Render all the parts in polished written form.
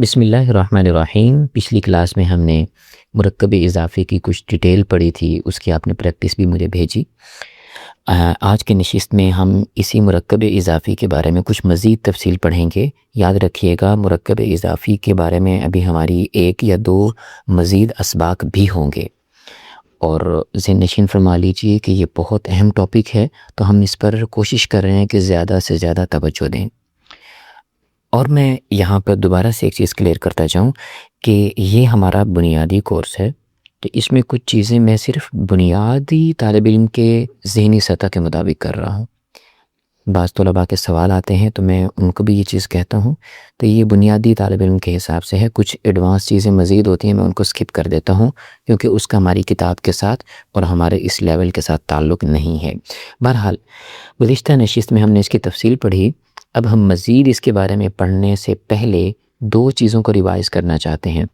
بسم اللہ الرحمن الرحیم۔ پچھلی کلاس میں ہم نے مرکب اضافی کی کچھ ڈیٹیل پڑھی تھی، اس کی آپ نے پریکٹس بھی مجھے بھیجی۔ آج کے نشست میں ہم اسی مرکب اضافی کے بارے میں کچھ مزید تفصیل پڑھیں گے۔ یاد رکھیے گا مرکب اضافی کے بارے میں ابھی ہماری ایک یا دو مزید اسباق بھی ہوں گے، اور ذہن نشین فرما لیجیے کہ یہ بہت اہم ٹاپک ہے، تو ہم اس پر کوشش کر رہے ہیں کہ زیادہ سے زیادہ توجہ دیں۔ اور میں یہاں پر دوبارہ سے ایک چیز کلیئر کرتا جاؤں کہ یہ ہمارا بنیادی کورس ہے، تو اس میں کچھ چیزیں میں صرف بنیادی طالب علم کے ذہنی سطح کے مطابق کر رہا ہوں۔ بعض طلباء کے سوال آتے ہیں تو میں ان کو بھی یہ چیز کہتا ہوں، تو یہ بنیادی طالب علم کے حساب سے ہے۔ کچھ ایڈوانس چیزیں مزید ہوتی ہیں، میں ان کو سکپ کر دیتا ہوں کیونکہ اس کا ہماری کتاب کے ساتھ اور ہمارے اس لیول کے ساتھ تعلق نہیں ہے۔ بہرحال گزشتہ نشست میں ہم نے اس کی تفصیل پڑھی۔ اب ہم مزید اس کے بارے میں پڑھنے سے پہلے دو چیزوں کو ریوائز کرنا چاہتے ہیں۔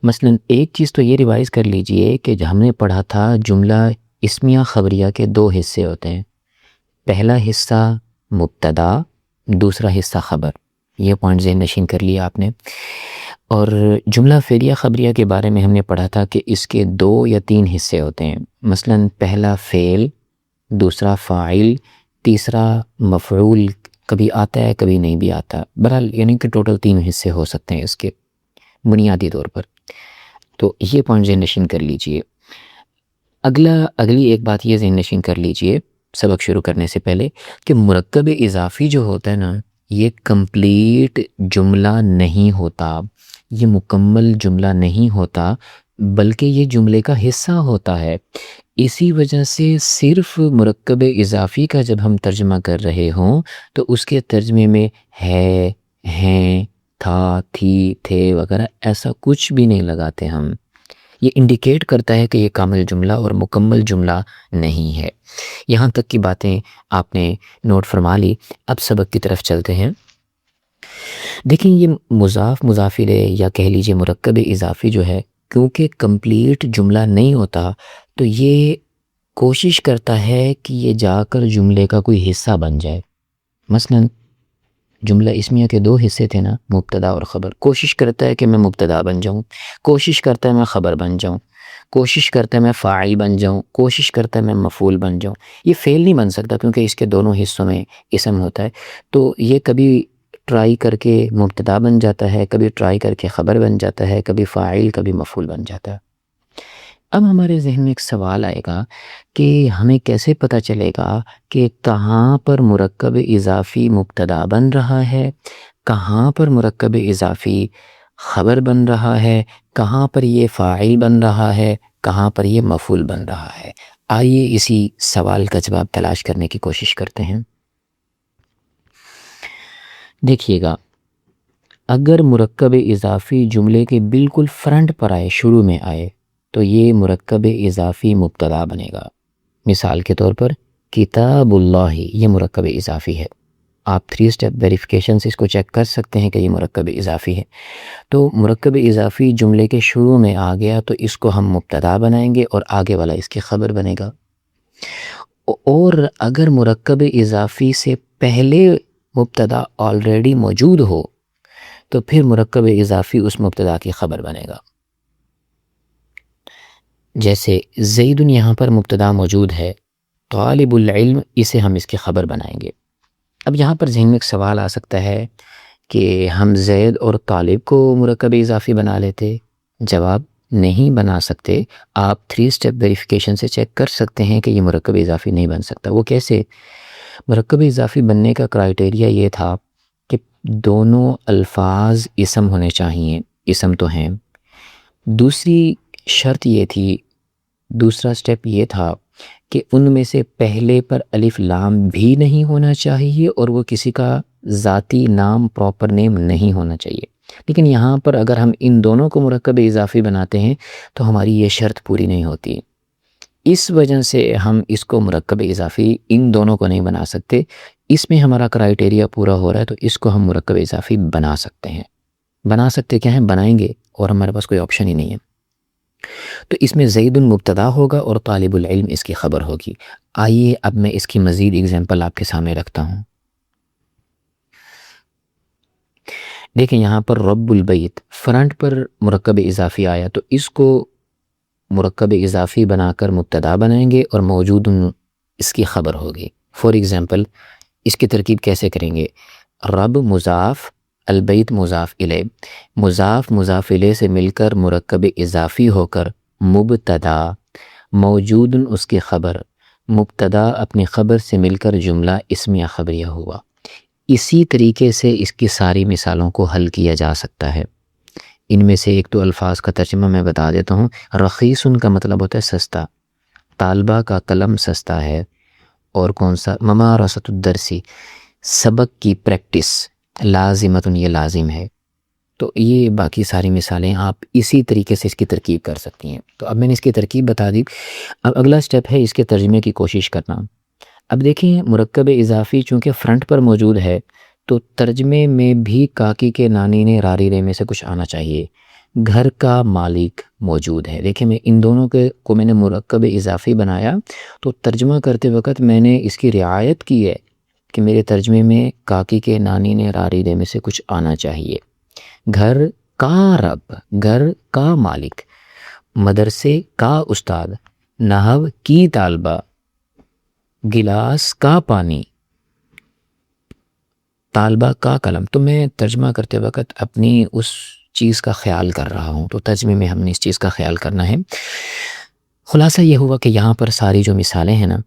مثلا ایک چیز تو یہ ریوائز کر لیجئے کہ ہم نے پڑھا تھا جملہ اسمیہ خبریہ کے دو حصے ہوتے ہیں، پہلا حصہ مبتدا، دوسرا حصہ خبر۔ یہ پوائنٹ ذہن نشین کر لیا آپ نے۔ اور جملہ فعلیہ خبریہ کے بارے میں ہم نے پڑھا تھا کہ اس کے دو یا تین حصے ہوتے ہیں، مثلا پہلا فعل، دوسرا فاعل، تیسرا مفعول، کبھی آتا ہے کبھی نہیں بھی آتا۔ بہرحال یعنی کہ ٹوٹل تین حصے ہو سکتے ہیں اس کے بنیادی طور پر، تو یہ پوائنٹ ذہن نشین کر لیجئے۔ اگلی ایک بات یہ ذہن نشین کر لیجئے سبق شروع کرنے سے پہلے کہ مرکب اضافی جو ہوتا ہے نا، یہ کمپلیٹ جملہ نہیں ہوتا، یہ مکمل جملہ نہیں ہوتا، بلکہ یہ جملے کا حصہ ہوتا ہے۔ اسی وجہ سے صرف مرکب اضافی کا جب ہم ترجمہ کر رہے ہوں تو اس کے ترجمے میں ہے، ہیں، تھا، تھی، تھے وغیرہ ایسا کچھ بھی نہیں لگاتے ہم۔ یہ انڈیکیٹ کرتا ہے کہ یہ کامل جملہ اور مکمل جملہ نہیں ہے۔ یہاں تک کی باتیں آپ نے نوٹ فرما لی۔ اب سبق کی طرف چلتے ہیں۔ دیکھیں یہ مضاف الیہ یا کہہ لیجیے مرکب اضافی جو ہے، کیونکہ کمپلیٹ جملہ نہیں ہوتا تو یہ کوشش کرتا ہے کہ یہ جا کر جملے کا کوئی حصہ بن جائے۔ مثلا جملہ اسمیہ کے دو حصے تھے نا، مبتدا اور خبر، کوشش کرتا ہے کہ میں مبتدا بن جاؤں، کوشش کرتا ہے میں خبر بن جاؤں، کوشش کرتا ہے میں فاعل بن جاؤں، کوشش کرتا ہے میں مفعول بن جاؤں۔ یہ فعل نہیں بن سکتا کیونکہ اس کے دونوں حصوں میں اسم ہوتا ہے، تو یہ کبھی ٹرائی کر کے مبتدا بن جاتا ہے، کبھی ٹرائی کر کے خبر بن جاتا ہے، کبھی فاعل کبھی مفعول بن جاتا ہے۔ اب ہمارے ذہن میں ایک سوال آئے گا کہ ہمیں کیسے پتہ چلے گا کہ کہاں پر مرکب اضافی مبتدا بن رہا ہے، کہاں پر مرکب اضافی خبر بن رہا ہے، کہاں پر یہ فاعل بن رہا ہے، کہاں پر یہ مفعول بن رہا ہے۔ آئیے اسی سوال کا جواب تلاش کرنے کی کوشش کرتے ہیں۔ دیکھیے گا، اگر مرکب اضافی جملے کے بالکل فرنٹ پر آئے، شروع میں آئے، تو یہ مرکب اضافی مبتدا بنے گا۔ مثال کے طور پر کتاب اللہ، یہ مرکب اضافی ہے۔ آپ 3 اسٹیپ ویریفیکیشن سے اس کو چیک کر سکتے ہیں کہ یہ مرکب اضافی ہے۔ تو مرکب اضافی جملے کے شروع میں آ گیا تو اس کو ہم مبتدا بنائیں گے اور آگے والا اس کی خبر بنے گا۔ اور اگر مرکب اضافی سے پہلے مبتدا آلریڈی موجود ہو تو پھر مرکب اضافی اس مبتدا کی خبر بنے گا۔ جیسے زید یہاں پر مبتدا موجود ہے، طالب العلم، اسے ہم اس کی خبر بنائیں گے۔ اب یہاں پر ذہن میں ایک سوال آ سکتا ہے کہ ہم زید اور طالب کو مرکب اضافی بنا لیتے۔ جواب، نہیں بنا سکتے۔ آپ 3 اسٹیپ ویریفیکیشن سے چیک کر سکتے ہیں کہ یہ مرکب اضافی نہیں بن سکتا۔ وہ کیسے؟ مرکب اضافی بننے کا کرائیٹیریا یہ تھا کہ دونوں الفاظ اسم ہونے چاہیے، اسم تو ہیں۔ دوسری شرط یہ تھی، دوسرا سٹیپ یہ تھا کہ ان میں سے پہلے پر الف لام بھی نہیں ہونا چاہیے اور وہ کسی کا ذاتی نام، پراپر نیم نہیں ہونا چاہیے۔ لیکن یہاں پر اگر ہم ان دونوں کو مرکب اضافی بناتے ہیں تو ہماری یہ شرط پوری نہیں ہوتی۔ اس وجہ سے ہم اس کو مرکب اضافی ان دونوں کو نہیں بنا سکتے۔ اس میں ہمارا کرائیٹیریا پورا ہو رہا ہے تو اس کو ہم مرکب اضافی بنا سکتے ہیں۔ بنا سکتے کیا ہیں؟ بنائیں گے، اور ہمارے پاس کوئی آپشن ہی نہیں ہے۔ تو اس میں زید مبتدا ہوگا اور طالب العلم اس کی خبر ہوگی۔ آئیے اب میں اس کی مزید اگزامپل آپ کے سامنے رکھتا ہوں۔ دیکھیں یہاں پر رب البیت فرنٹ پر مرکب اضافی آیا تو اس کو مرکب اضافی بنا کر مبتدا بنائیں گے اور موجود اس کی خبر ہوگی. فار ایگزامپل اس کی ترکیب کیسے کریں گے؟ رب مضاف، البیت مضاف الیہ، مضاف مضاف الیہ سے مل کر مرکب اضافی ہو کر مبتدا، موجود اس کی خبر، مبتدا اپنی خبر سے مل کر جملہ اسمیہ خبریہ ہوا. اسی طریقے سے اس کی ساری مثالوں کو حل کیا جا سکتا ہے. ان میں سے ایک تو الفاظ کا ترجمہ میں بتا دیتا ہوں. رخیصن کا مطلب ہوتا ہے سستا، طالبہ کا قلم سستا ہے، اور کون سا؟ ممارست الدرسی، سبق کی پریکٹس، لازمتن یہ لازم ہے. تو یہ باقی ساری مثالیں آپ اسی طریقے سے اس کی ترکیب کر سکتی ہیں. تو اب میں نے اس کی ترکیب بتا دی. اب اگلا سٹیپ ہے اس کے ترجمے کی کوشش کرنا. اب دیکھیں مرکب اضافی چونکہ فرنٹ پر موجود ہے تو ترجمے میں بھی کاکی کے نانی نے راری رے میں سے کچھ آنا چاہیے. گھر کا مالک موجود ہے. دیکھیں میں ان دونوں کو میں نے مرکب اضافی بنایا تو ترجمہ کرتے وقت میں نے اس کی رعایت کی ہے کہ میرے ترجمے میں کاکی کے نانی نے راری رے میں سے کچھ آنا چاہیے. گھر کا رب، گھر کا مالک، مدرسے کا استاد، نحو کی طالبہ، گلاس کا پانی، طالبہ کا قلم. تو میں ترجمہ کرتے وقت اپنی اس چیز کا خیال کر رہا ہوں، تو ترجمے میں ہم نے اس چیز کا خیال کرنا ہے. خلاصہ یہ ہوا کہ یہاں پر ساری جو مثالیں ہیں نا،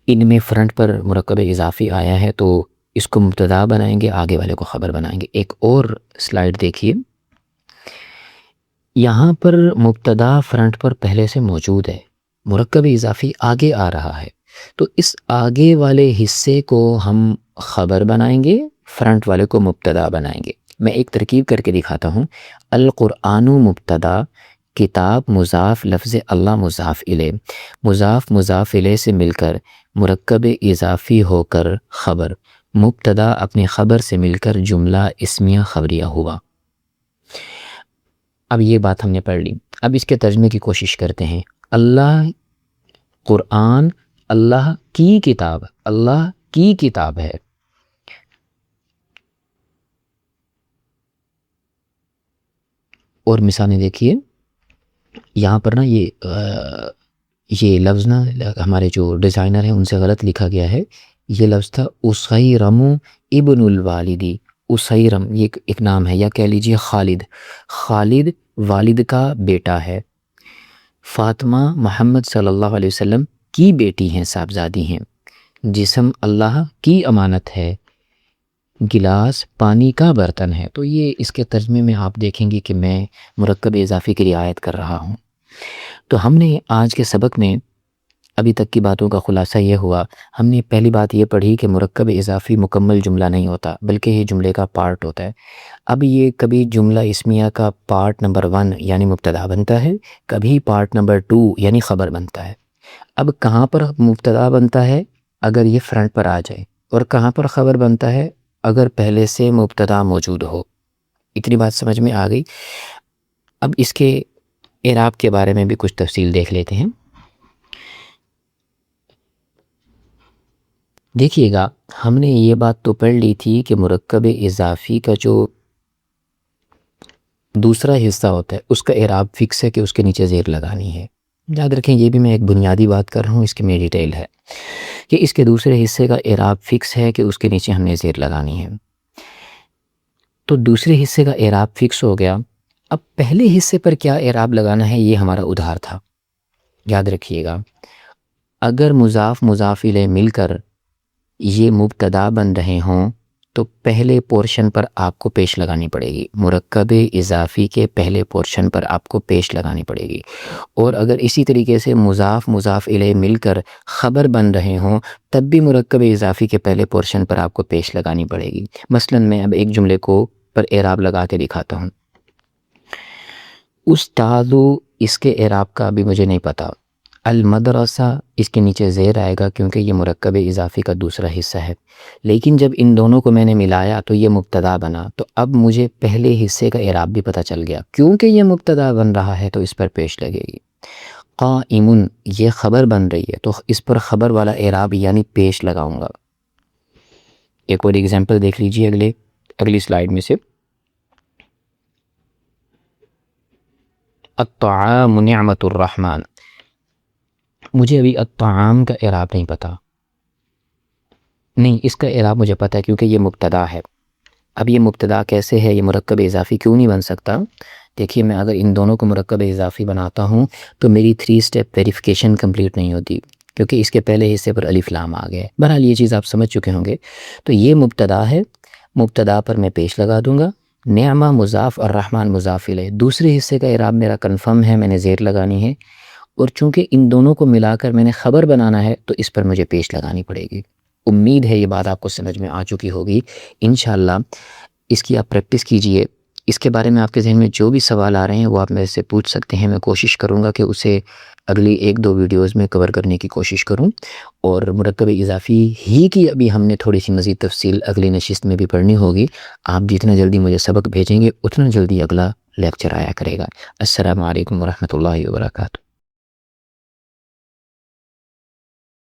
ان میں فرنٹ پر مرکب اضافی آیا ہے تو اس کو مبتدا بنائیں گے، آگے والے کو خبر بنائیں گے. ایک اور سلائیڈ دیکھیے، یہاں پر مبتدا فرنٹ پر پہلے سے موجود ہے، مرکب اضافی آگے آ رہا ہے، تو اس آگے والے حصے کو ہم خبر بنائیں گے، فرنٹ والے کو مبتدا بنائیں گے. میں ایک ترکیب کر کے دکھاتا ہوں. القرآن مبتدا، کتاب مضاف، لفظ اللہ مضاف الیہ، مضاف مضاف الیہ سے مل کر مرکب اضافی ہو کر خبر، مبتدا اپنی خبر سے مل کر جملہ اسمیہ خبریہ ہوا. اب یہ بات ہم نے پڑھ لی. اب اس کے ترجمے کی کوشش کرتے ہیں. اللہ قرآن، اللہ کی کتاب، اللہ کی کتاب ہے. اور مثالیں دیکھیے یہاں پر نا یہ لفظ نا ہمارے جو ڈیزائنر ہیں ان سے غلط لکھا گیا ہے. یہ لفظ تھا اسیرم ابن الوالدی. اسیرم یہ ایک نام ہے، یا کہہ لیجیے خالد، خالد والد کا بیٹا ہے. فاطمہ محمد صلی اللہ علیہ وسلم کی بیٹی ہیں، صاحبزادی ہیں. جسم اللہ کی امانت ہے. گلاس پانی کا برتن ہے. تو یہ اس کے ترجمے میں آپ دیکھیں گے کہ میں مرکب اضافی کی رعایت کر رہا ہوں. تو ہم نے آج کے سبق میں ابھی تک کی باتوں کا خلاصہ یہ ہوا. ہم نے پہلی بات یہ پڑھی کہ مرکب اضافی مکمل جملہ نہیں ہوتا بلکہ یہ جملے کا پارٹ ہوتا ہے. اب یہ کبھی جملہ اسمیہ کا پارٹ نمبر 1 یعنی مبتدا بنتا ہے، کبھی پارٹ نمبر 2 یعنی خبر بنتا ہے. اب کہاں پر مبتدا بنتا ہے؟ اگر یہ فرنٹ پر آ جائے. اور کہاں پر خبر بنتا ہے؟ اگر پہلے سے مبتدا موجود ہو. اتنی بات سمجھ میں آ گئی. اب اس کے اعراب کے بارے میں بھی کچھ تفصیل دیکھ لیتے ہیں. دیکھیے گا ہم نے یہ بات تو پڑھ لی تھی کہ مرکب اضافی کا جو دوسرا حصہ ہوتا ہے اس کا اعراب فکس ہے کہ اس کے نیچے زیر لگانی ہے. یاد رکھیں یہ بھی میں ایک بنیادی بات کر رہا ہوں، اس کی میں ڈیٹیل ہے کہ اس کے دوسرے حصے کا اعراب فکس ہے کہ اس کے نیچے ہم نے زیر لگانی ہے. تو دوسرے حصے کا اعراب فکس ہو گیا. اب پہلے حصے پر کیا اعراب لگانا ہے یہ ہمارا ادھار تھا. یاد رکھیے گا اگر مضاف مضاف الیہ مل کر یہ مبتدا بن رہے ہوں تو پہلے پورشن پر آپ کو پیش لگانی پڑے گی. مرکب اضافی کے پہلے پورشن پر آپ کو پیش لگانی پڑے گی. اور اگر اسی طریقے سے مضاف مضاف الیہ مل کر خبر بن رہے ہوں تب بھی مرکب اضافی کے پہلے پورشن پر آپ کو پیش لگانی پڑے گی. مثلا میں اب ایک جملے کو پر اعراب لگا کے دکھاتا ہوں. استادو اس کے اعراب کا بھی مجھے نہیں پتا. المدرسہ اس کے نیچے زیر آئے گا کیونکہ یہ مرکب اضافی کا دوسرا حصہ ہے. لیکن جب ان دونوں کو میں نے ملایا تو یہ مبتدا بنا. تو اب مجھے پہلے حصے کا اعراب بھی پتہ چل گیا کیونکہ یہ مبتدا بن رہا ہے تو اس پر پیش لگے گی. قائمن یہ خبر بن رہی ہے تو اس پر خبر والا اعراب یعنی پیش لگاؤں گا. ایک اور ایگزامپل دیکھ لیجیے اگلی سلائیڈ میں سے. الطعام نعمت الرحمن. مجھے ابھی الطعام کا اعراب نہیں پتہ، نہیں اس کا اعراب مجھے پتہ ہے کیونکہ یہ مبتدا ہے. اب یہ مبتدا کیسے ہے، یہ مرکب اضافی کیوں نہیں بن سکتا؟ دیکھیے میں اگر ان دونوں کو مرکب اضافی بناتا ہوں تو میری 3 سٹیپ ویریفیکیشن کمپلیٹ نہیں ہوتی، کیونکہ اس کے پہلے حصے پر الف لام آ گیا ہے. بہرحال یہ چیز آپ سمجھ چکے ہوں گے. تو یہ مبتدا ہے، مبتدا پر میں پیش لگا دوں گا، نعمہ مضاف اور رحمان مضاف الیہ. دوسرے حصے کا اعراب میرا کنفرم ہے، میں نے زیر لگانی ہے، اور چونکہ ان دونوں کو ملا کر میں نے خبر بنانا ہے تو اس پر مجھے پیش لگانی پڑے گی. امید ہے یہ بات آپ کو سمجھ میں آ چکی ہوگی. انشاءاللہ اس کی آپ پریکٹس کیجئے. اس کے بارے میں آپ کے ذہن میں جو بھی سوال آ رہے ہیں وہ آپ میرے سے پوچھ سکتے ہیں. میں کوشش کروں گا کہ اسے اگلی 1-2 ویڈیوز میں کور کرنے کی کوشش کروں. اور مرکب اضافی ہی کی ابھی ہم نے تھوڑی سی مزید تفصیل اگلی نشست میں بھی پڑھنی ہوگی. آپ جتنا جلدی مجھے سبق بھیجیں گے اتنا جلدی اگلا لیکچر آیا کرے گا. السلام علیکم ورحمۃ اللہ وبرکاتہ.